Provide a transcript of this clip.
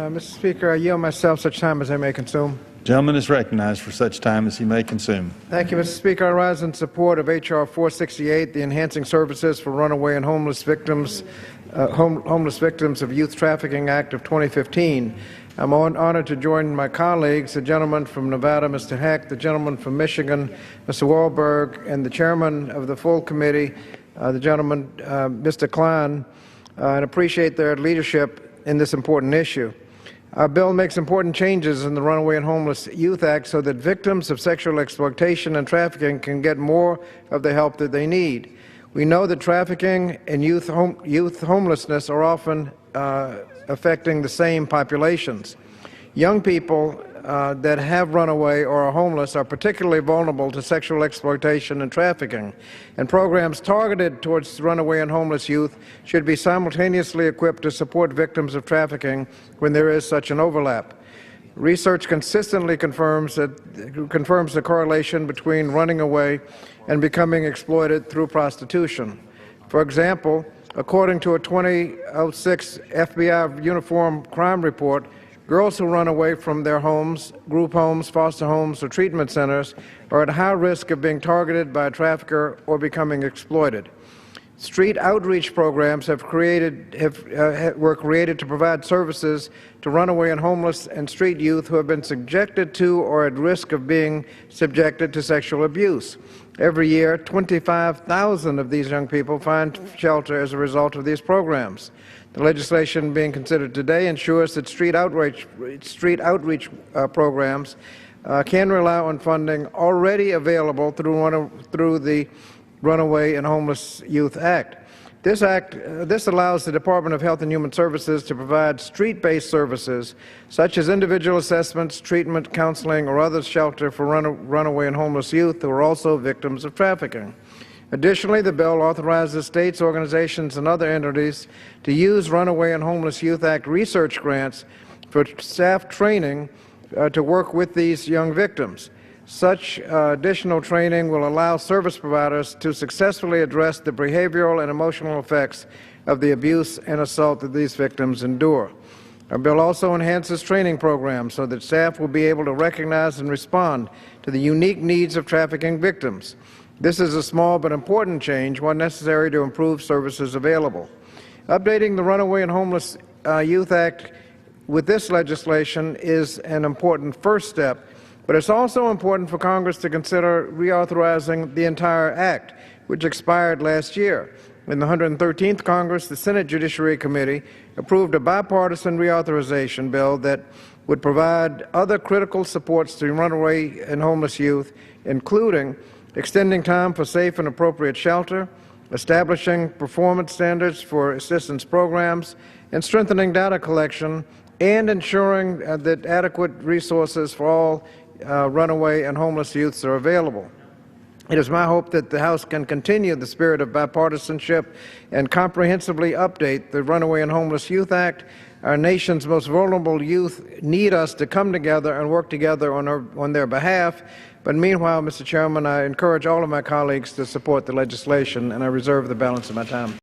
Mr. Speaker, I yield myself such time as I may consume. Gentleman is recognized for such time as he may consume. Thank you, Mr. Speaker. I rise in support of H.R. 468, the Enhancing Services for Runaway and Homeless Victims of Youth Trafficking Act of 2015. I'm honored to join my colleagues, the gentleman from Nevada, Mr. Heck, the gentleman from Michigan, Mr. Wahlberg, and the chairman of the full committee, the gentleman, Mr. Klein, and appreciate their leadership in this important issue. Our bill makes important changes in the Runaway and Homeless Youth Act so that victims of sexual exploitation and trafficking can get more of the help that they need. We know that trafficking and youth homelessness are often affecting the same populations. Young people that have run away or are homeless are particularly vulnerable to sexual exploitation and trafficking, and programs targeted towards runaway and homeless youth should be simultaneously equipped to support victims of trafficking when there is such an overlap. Research consistently confirms the correlation between running away and becoming exploited through prostitution. For example, according to a 2006 FBI Uniform Crime Report, girls who run away from their homes, group homes, foster homes, or treatment centers are at high risk of being targeted by a trafficker or becoming exploited. Street outreach programs were created to provide services to runaway and homeless and street youth who have been subjected to or at risk of being subjected to sexual abuse. Every year, 25,000 of these young people find shelter as a result of these programs. The legislation being considered today ensures that street outreach programs can rely on funding already available through the Runaway and Homeless Youth Act. This allows the Department of Health and Human Services to provide street-based services such as individual assessments, treatment, counseling, or other shelter for runaway and homeless youth who are also victims of trafficking. Additionally, the bill authorizes states, organizations, and other entities to use Runaway and Homeless Youth Act research grants for staff training to work with these young victims. Such additional training will allow service providers to successfully address the behavioral and emotional effects of the abuse and assault that these victims endure. Our bill also enhances training programs so that staff will be able to recognize and respond to the unique needs of trafficking victims. This is a small but important change, one necessary to improve services available. Updating the Runaway and Homeless Youth Act with this legislation is an important first step, but it's also important for Congress to consider reauthorizing the entire Act, which expired last year. In the 113th Congress, the Senate Judiciary Committee approved a bipartisan reauthorization bill that would provide other critical supports to runaway and homeless youth, including extending time for safe and appropriate shelter, establishing performance standards for assistance programs, and strengthening data collection, and ensuring that adequate resources for all runaway and homeless youths are available. It is my hope that the House can continue the spirit of bipartisanship and comprehensively update the Runaway and Homeless Youth Act. Our nation's most vulnerable youth need us to come together and work together on their behalf. But meanwhile, Mr. Chairman, I encourage all of my colleagues to support the legislation, and I reserve the balance of my time.